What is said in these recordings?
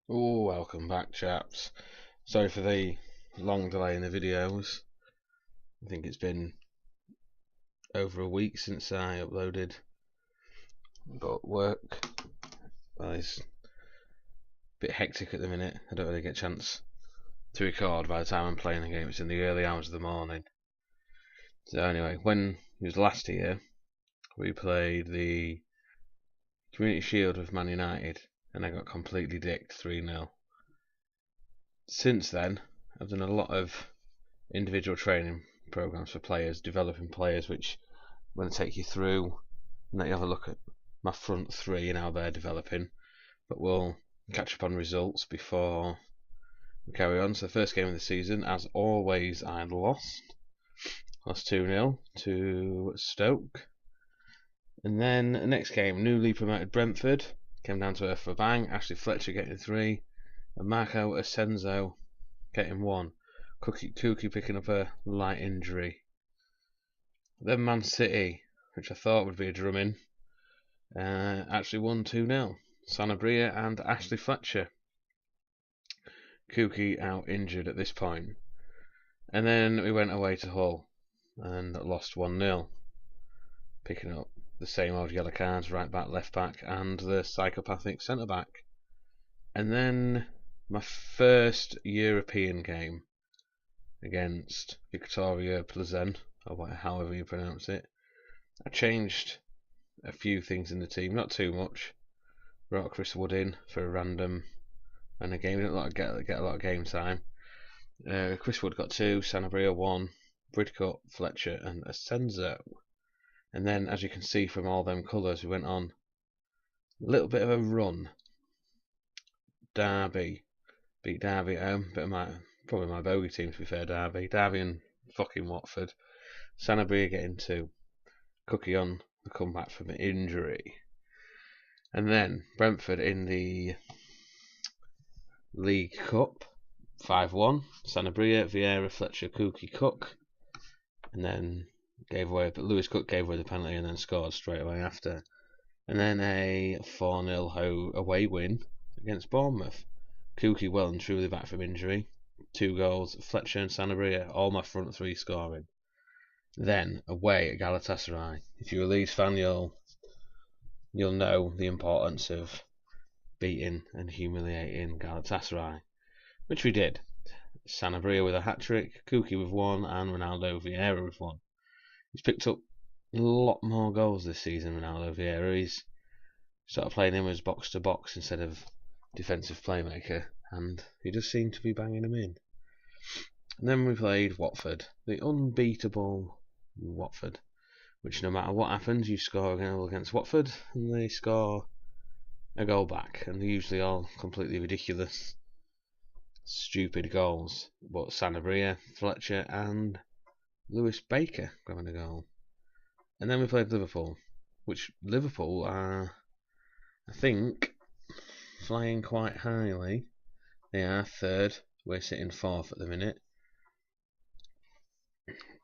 Oh, welcome back, chaps. Sorry for the long delay in the videos. I think it's been over a week since I uploaded. But work, well, it's a bit hectic at the minute. I don't really get a chance to record by the time I'm playing the game. It's in the early hours of the morning. So anyway, when it was last year, we played the Community Shield with Man United, and I got completely dicked 3-0. Since then, I've done a lot of individual training programs for players, developing players, which I'm going to take you through and let you have a look at my front three and how they're developing. But we'll catch up on results before we carry on. So the first game of the season, as always, I lost 2-0 to Stoke. And then the next game, newly promoted Brentford, came down to earth for a bang. Ashley Fletcher getting 3 and Marco Asenzo getting 1. Cookie picking up a light injury. Then Man City, which I thought would be a drumming, actually won 2-0. Sanabria and Ashley Fletcher. Cookie out injured at this point. And then we went away to Hull and lost 1-0. Picking up the same old yellow cards, right back, left back, and the psychopathic centre back. And then my first European game against Victoria Plzen, or however you pronounce it. I changed a few things in the team, not too much. Brought Chris Wood in for a random and a game. Didn't get a lot of game time. Chris Wood got 2, Sanabria 1, Bridcut, Fletcher, and Asenzo. And then, as you can see from all them colours, we went on a little bit of a run. Derby beat Derby at home. Probably my bogey team, to be fair. Derby and fucking Watford. Sanabria getting 2. Cookie on the comeback from an injury. And then Brentford in the League Cup, 5-1. Sanabria, Vieira, Fletcher, Cookie, Cook. And then Lewis Cook gave away the penalty and then scored straight away after. And then a 4-0 away win against Bournemouth. Cookie well and truly back from injury. 2 goals, Fletcher and Sanabria, all my front 3 scoring. Then away at Galatasaray. If you're a Leeds fan, you'll know the importance of beating and humiliating Galatasaray, which we did. Sanabria with a hat-trick, Cookie with 1, and Ronaldo Vieira with 1. He's picked up a lot more goals this season, Ronaldo Vieira. He's started playing him as box-to-box instead of defensive playmaker, and he does seem to be banging them in. And then we played Watford, the unbeatable Watford, which no matter what happens, you score a goal against Watford and they score a goal back, and they're usually all completely ridiculous, stupid goals. But Sanabria, Fletcher and Lewis Baker grabbing a goal. And then we played Liverpool, which Liverpool are, I think, flying quite highly. They are 3rd, we're sitting 4th at the minute.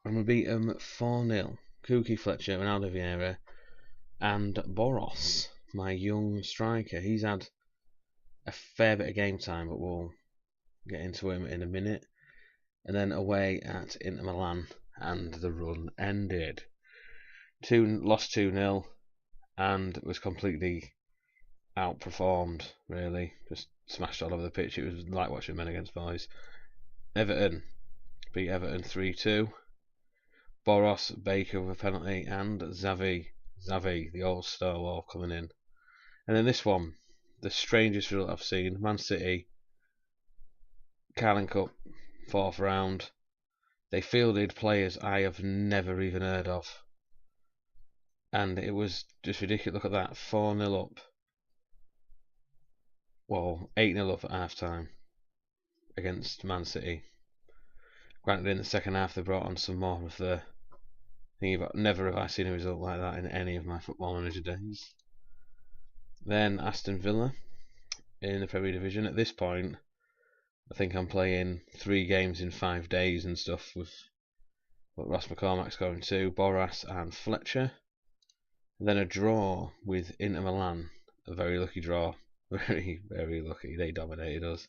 And we beat them 4-0. Cookie, Fletcher, Ronaldo Vieira, and Boros, my young striker. He's had a fair bit of game time, but we'll get into him in a minute. And then away at Inter Milan, and the run ended. Lost 2-0, and was completely outperformed, really. Just smashed all over the pitch. It was like watching men against boys. Everton beat Everton 3-2. Boros, Baker with a penalty, and Xavi, the old stalwart, coming in. And then this one, the strangest result I've seen. Man City, Carling Cup, 4th round. They fielded players I have never even heard of. And it was just ridiculous. Look at that, 4-0 up. Well, 8-0 up at half time against Man City. Granted, in the second half they brought on some more of the thing. Never have I seen a result like that in any of my Football Manager days. Then Aston Villa in the Premier Division. At this point, I think I'm playing 3 games in 5 days and stuff, with Ross McCormack scoring 2, Boras and Fletcher. And then a draw with Inter Milan, a very lucky draw. very, very lucky. They dominated us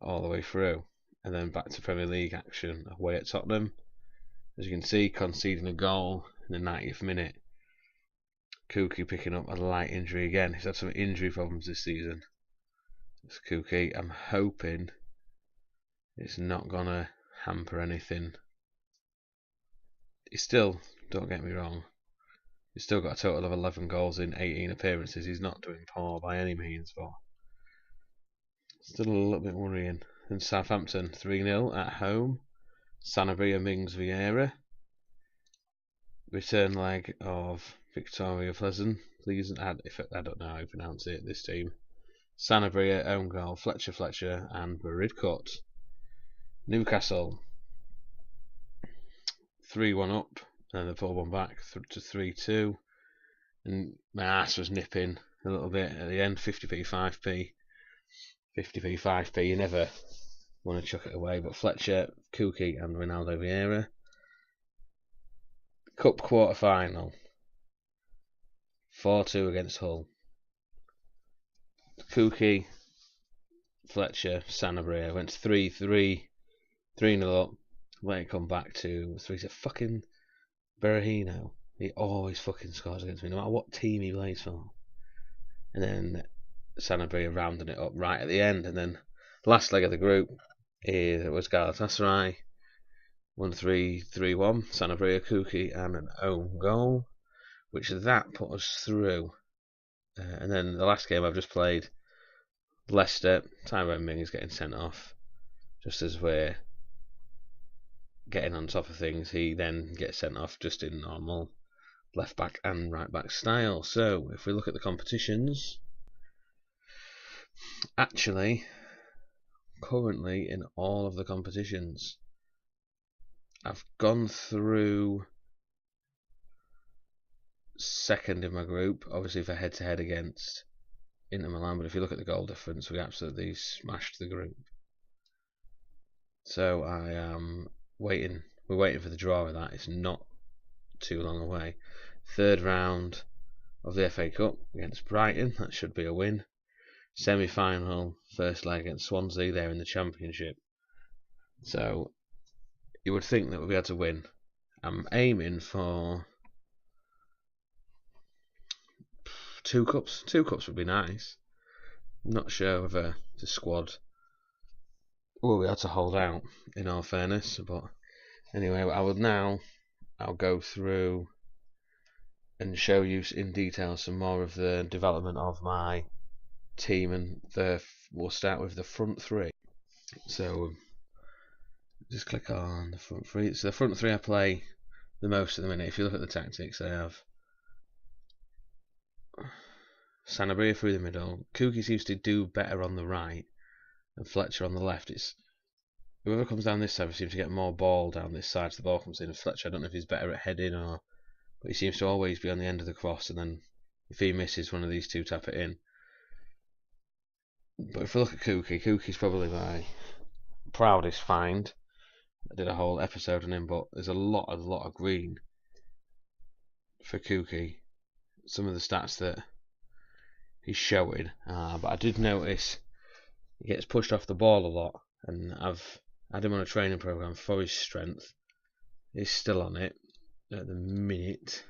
all the way through. And then back to Premier League action away at Tottenham. As you can see, conceding a goal in the 90th minute. Kuki picking up a light injury again. He's had some injury problems this season. It's Kuki. I'm hoping it's not going to hamper anything. He's still, don't get me wrong, he's still got a total of 11 goals in 18 appearances. He's not doing poor by any means, but still a little bit worrying. And Southampton 3-0 at home. Sanabria Mings Vieira. Return leg of Victoria Pleasant. Please, I don't know how you pronounce it, this team. Sanabria, own goal, Fletcher, and Baridcut. Newcastle 3-1 up, and they pulled one back to 3-2. And my ass was nipping a little bit at the end. 50p, 5p. 50p, 5p. You never want to chuck it away. But Fletcher, Kuki, and Ronaldo Vieira. Cup quarter final. 4-2 against Hull. Kuki, Fletcher, Sanabria went 3-0 up. Let it come back to 3-0. Fucking Berahino. He always fucking scores against me, no matter what team he plays for. And then Sanabria rounding it up right at the end. And then last leg of the group was Galatasaray. 1-3-1. Sanabria, Kuki, and an own goal, which that put us through. And then the last game I've just played, Leicester. Tyrone Ming is getting sent off. Just as we're getting on top of things, he then gets sent off just in normal left back and right back style. So if we look at the competitions, actually currently in all of the competitions I've gone through second in my group, obviously for head to head against Inter Milan, but if you look at the goal difference, we absolutely smashed the group. So I am waiting, we're waiting for the draw of that. It's not too long away. Third round of the FA Cup against Brighton, that should be a win. Semi-final, first leg against Swansea, they're in the Championship. So you would think that we'd be able to win. I'm aiming for 2 cups. 2 cups would be nice. I'm not sure whether the squad will be able to hold out, in all fairness, but anyway, I'll go through and show you in detail some more of the development of my team, and we'll start with the front three. So just click on the front three. So the front three I play the most at the minute. If you look at the tactics, I have Sanabria through the middle. Kuki seems to do better on the right, and Fletcher on the left. It's whoever comes down this side seems to get more ball down this side, so the ball comes in. And Fletcher, I don't know if he's better at heading but he seems to always be on the end of the cross, and then if he misses, one of these two tap it in. But if we look at Kuki's probably my proudest find. I did a whole episode on him, but there's a lot of green for Kuki. Some of the stats that he's showing, but I did notice he gets pushed off the ball a lot, and I've had him on a training program for his strength. He's still on it at the minute.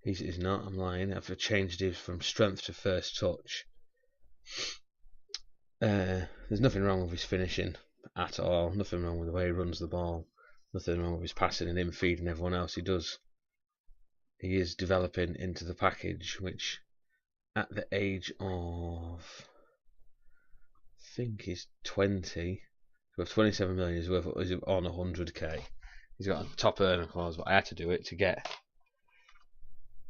He's not, I'm lying. I've changed his from strength to first touch. There's nothing wrong with his finishing at all. Nothing wrong with the way he runs the ball. Nothing wrong with his passing and him feeding everyone else. He is developing into the package, which at the age of, I think he's 20, worth 27 million, is on 100k. He's got a top earner clause, but I had to do it to get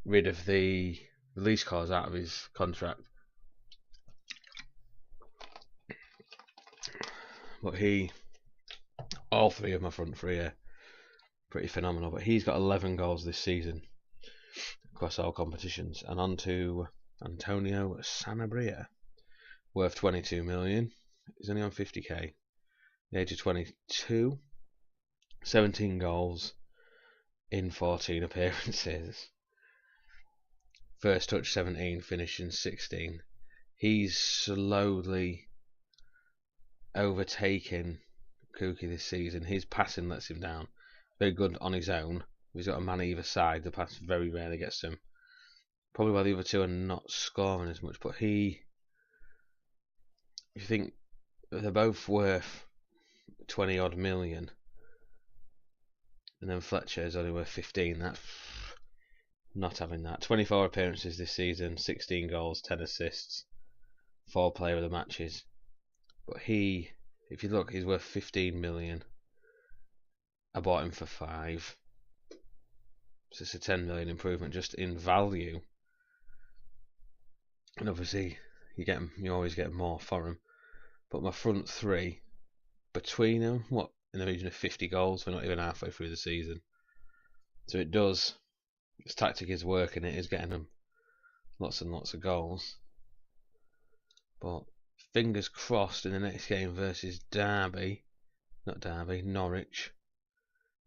rid of the release clause out of his contract. But all three of my front three are pretty phenomenal. But he's got 11 goals this season across all competitions. And on to Antonio Sanabria, worth 22 million. He's only on 50k. The age of 22, 17 goals in 14 appearances. First touch 17, finishing 16. he's slowly overtaking Cookie this season. His passing lets him down. Very good on his own. He's got a man either side. The pass very rarely gets him. Probably why the other two are not scoring as much. But if you think they're both worth 20 odd million, and then Fletcher is only worth 15, that's not having that. 24 appearances this season, 16 goals, 10 assists, 4 player of the matches. But if you look, he's worth 15 million. I bought him for 5. So it's a 10 million improvement just in value. And obviously you always get more for him. But my front three, between them, in the region of 50 goals. We're not even halfway through the season. So its tactic is working. It is getting them lots and lots of goals. But fingers crossed in the next game versus Norwich.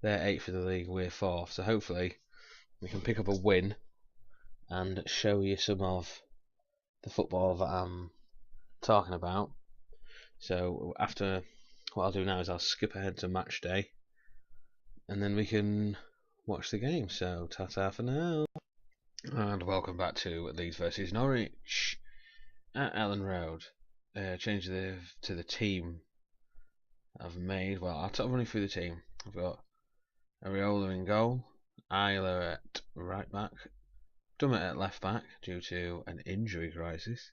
They're 8th in the league, we're 4th. So hopefully we can pick up a win and show you some of the football that I'm talking about. So after, what I'll do now is I'll skip ahead to match day, and then we can watch the game. So ta-ta for now, and welcome back to Leeds versus Norwich at Ellen Road. Change to the team I've made. Well, I'll run you through the team. I've got Areola in goal, Isla at right back, Dummett at left back due to an injury crisis,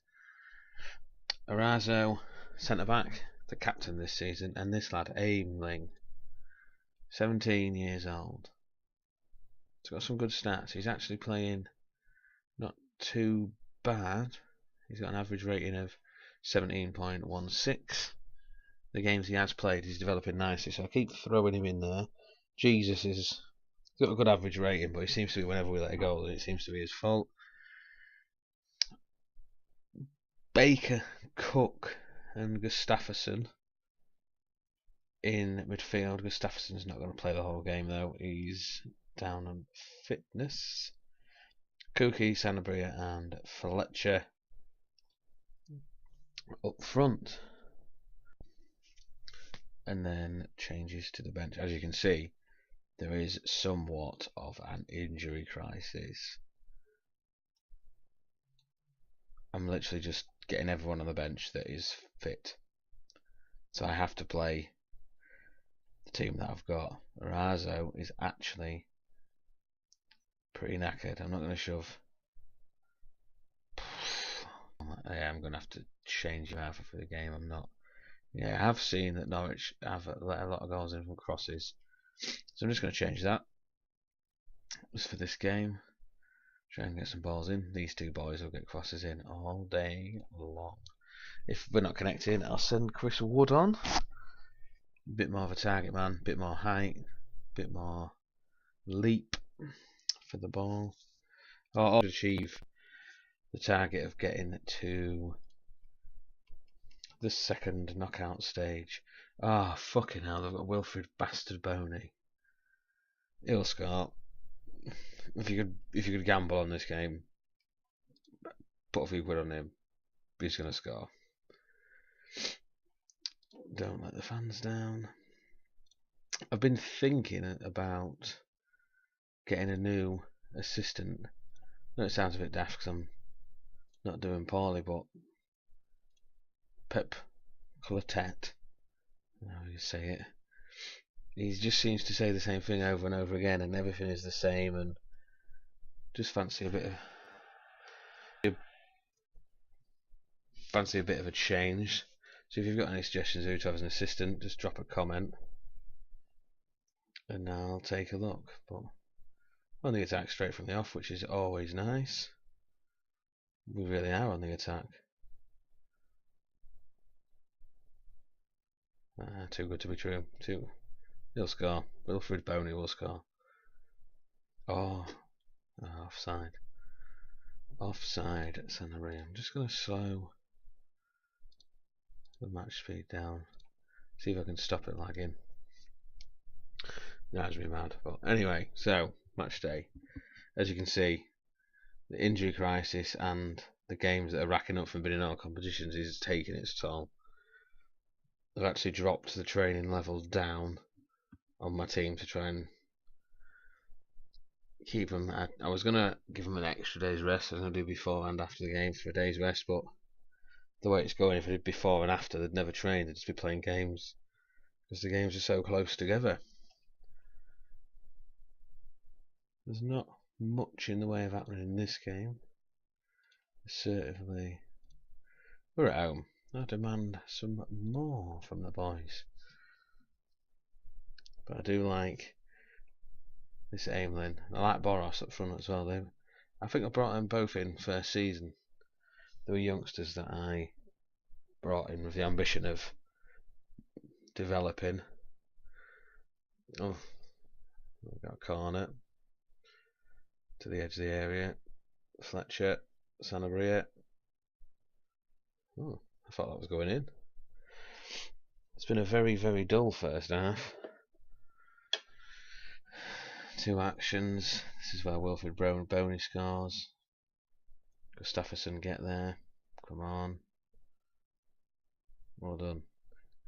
Arazo centre back, the captain this season, and this lad Aimling, 17 years old. He's got some good stats. He's actually playing not too bad. He's got an average rating of 17.16. The games he has played, he's developing nicely, so I keep throwing him in there. Jesus has got a good average rating, but he seems to be, whenever we let a goal, it seems to be his fault. Baker, Cook and Gustafsson in midfield. Gustafsson's not going to play the whole game though. He's down on fitness. Cookie, Sanabria and Fletcher up front. And then changes to the bench. As you can see, there is somewhat of an injury crisis. I'm literally just getting everyone on the bench that is fit. So I have to play the team that I've got. Arazo is actually pretty knackered. I'm not going to shove. I am going to have to change him out for the game. I'm not. Yeah, I have seen that Norwich have let a lot of goals in from crosses. So I'm just going to change that. Just for this game. Try and get some balls in. These two boys will get crosses in all day long. If we're not connecting, I'll send Chris Wood on. A bit more of a target man, a bit more height, a bit more leap for the ball. Or achieve the target of getting to the second knockout stage. Ah, fucking hell, they've got Wilfred Bastard Boney. He'll score. If you could gamble on this game, put a few quid on him. He's gonna score. Don't let the fans down. I've been thinking about getting a new assistant. I know it sounds a bit daft because I'm not doing poorly, but Pep Clotet, how you say it, he just seems to say the same thing over and over again, and everything is the same, and just fancy a bit of a change. So if you've got any suggestions who to have as an assistant, just drop a comment and I'll take a look. But on the attack straight from the off, which is always nice. We really are on the attack. Too good to be true. He'll score. Wilfred Boney will score. Oh, offside. Offside at Sanabria. I'm just going to slow the match speed down. See if I can stop it lagging. That drives me mad. But anyway, so match day. As you can see, the injury crisis and the games that are racking up from being in all competitions is taking its toll. I've actually dropped the training levels down on my team to try and keep them. I was going to give them an extra day's rest. I was going to do before and after the game for a day's rest, but the way it's going, if I did before and after, they'd never train, they'd just be playing games because the games are so close together. There's not much in the way of happening in this game. Assertively, we're at home. I demand some more from the boys. But I do like this Aimlin. I like Boros up front as well. I think I brought them both in first season. They were youngsters that I brought in with the ambition of developing. Oh, we've got a corner to the edge of the area. Fletcher, Sanabria. Oh, I thought that was going in. It's been a very, very dull first half. 2 actions. This is where Wilfred Boney scores. Gustafsson get there. Come on. Well done.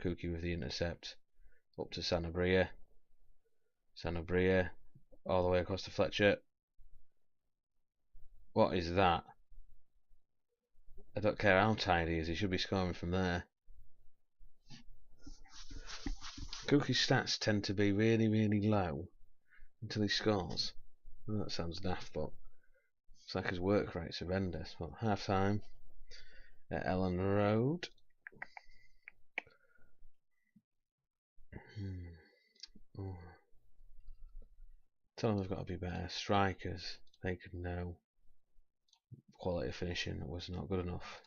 Kuki with the intercept. Up to Sanabria. Sanabria. All the way across to Fletcher. What is that? I don't care how tired he is, he should be scoring from there. Kuki's stats tend to be really, really low until he scores. Well, that sounds daft, but it's like his work rate's horrendous. But half time at Ellen Road. Oh. Tell them they've got to be better. Strikers, they could know. Quality of finishing was not good enough.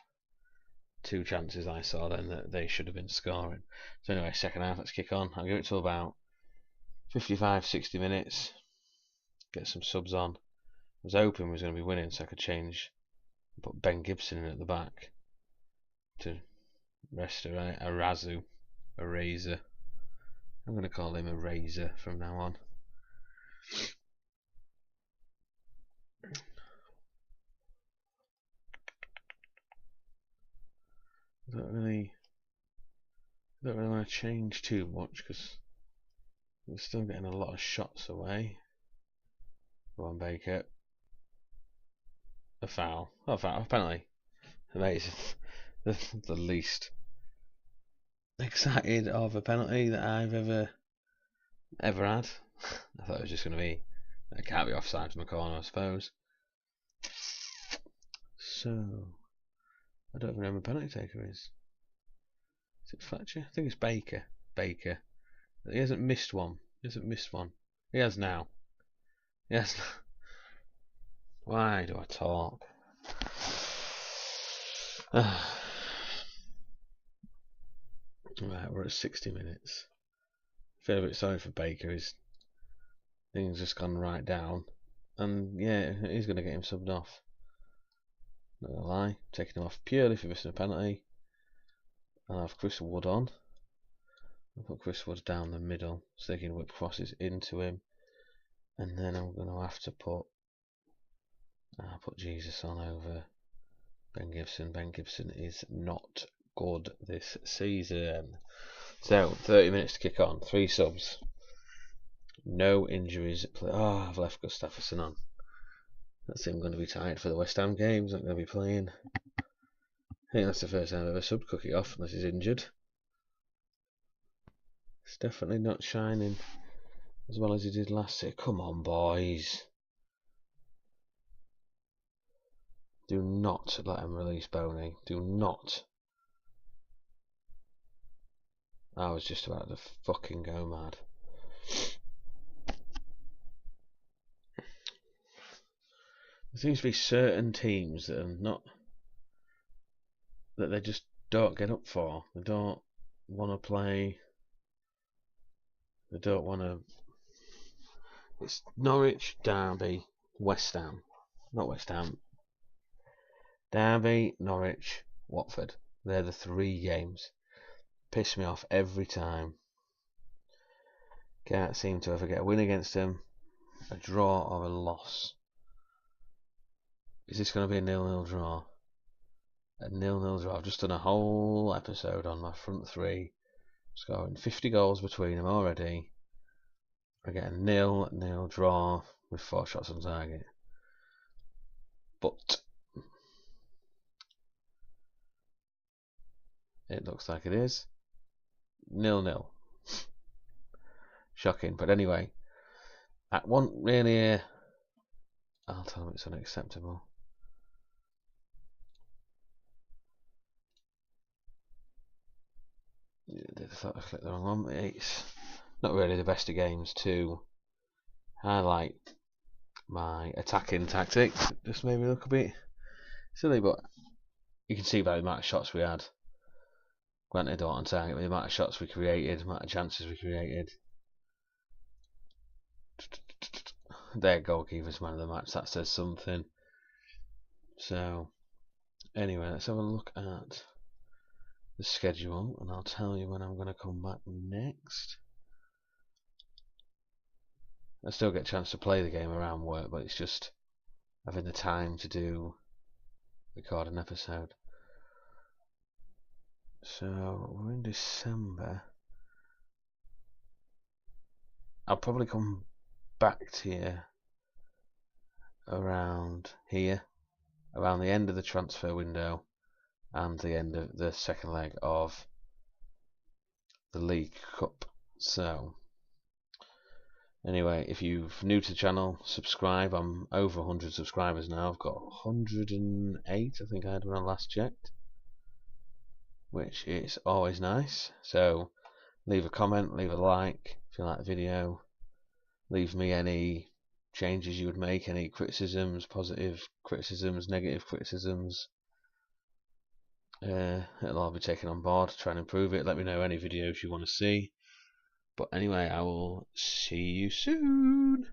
2 chances I saw then that they should have been scoring. So anyway, second half, let's kick on. I'll give it to about 55-60 minutes. Get some subs on. I was hoping we was going to be winning so I could change, put Ben Gibson in at the back to rest Arazu. Eraser. I'm going to call him Eraser from now on. I don't really want to change too much because we're still getting a lot of shots away. Go on, Baker. A foul. Oh, a foul. Apparently, amazing. the least excited of a penalty that I've ever had. I thought it was just going to be. It can't be offside from the corner, I suppose. So, I don't even know who my penalty taker is. Is it Fletcher? I think it's Baker. Baker. He hasn't missed one. He has now. Yes. Why do I talk? Right, we're at 60 minutes. I feel a bit sorry for Baker. His things just gone right down. And yeah, he's going to get him subbed off. Not gonna lie. Taking him off purely for missing a penalty. I'll have Chris Wood on. I'll put Chris Wood down the middle so they can whip crosses into him. And then I'm going to have to put I'll put Jesus on over Ben Gibson. Ben Gibson is not good this season. So 30 minutes to kick on. 3 subs. No injuries. Oh, I've left Gustafsson on. That's him going to be tired for the West Ham games. Not going to be playing. I think that's the first time I've ever subbed Cookie off unless he's injured. It's definitely not shining as well as he did last year. Come on, boys. Do not let him release Boney. Do not. I was just about to fucking go mad. There seems to be certain teams that are not, that they just don't get up for. They don't want to play. They don't want to. It's Norwich, Derby, West Ham. Not West Ham. Derby, Norwich, Watford. They're the 3 games. Piss me off every time. Can't seem to ever get a win against them. A draw or a loss. Is this going to be a 0-0 draw? A 0-0 draw. I've just done a whole episode on my front three, scoring 50 goals between them already. I get a 0-0 draw with 4 shots on target. But it looks like it is 0-0. Shocking. But anyway, that wasn't really I'll tell them it's unacceptable. I thought I clicked the wrong one. It's not really the best of games to highlight my attacking tactics. It just made me look a bit silly, but you can see by the amount of shots we had. Granted, on target, with the amount of shots we created, the amount of chances we created. Their goalkeeper's man of the match, that says something. So, anyway, let's have a look at the schedule and I'll tell you when I'm going to come back next. I still get a chance to play the game around work, but it's just having the time to record an episode. So we're in December. I'll probably come back to you around here, around the end of the transfer window and the end of the second leg of the League Cup. So anyway, if you're new to the channel, subscribe. I'm over 100 subscribers now. I've got 108, I think I had when I last checked, which is always nice. So leave a comment, leave a like if you like the video. Leave me any changes you would make, any criticisms, positive criticisms, negative criticisms. It'll all be taken on board. Try and improve it. Let me know any videos you want to see. But anyway, I will see you soon.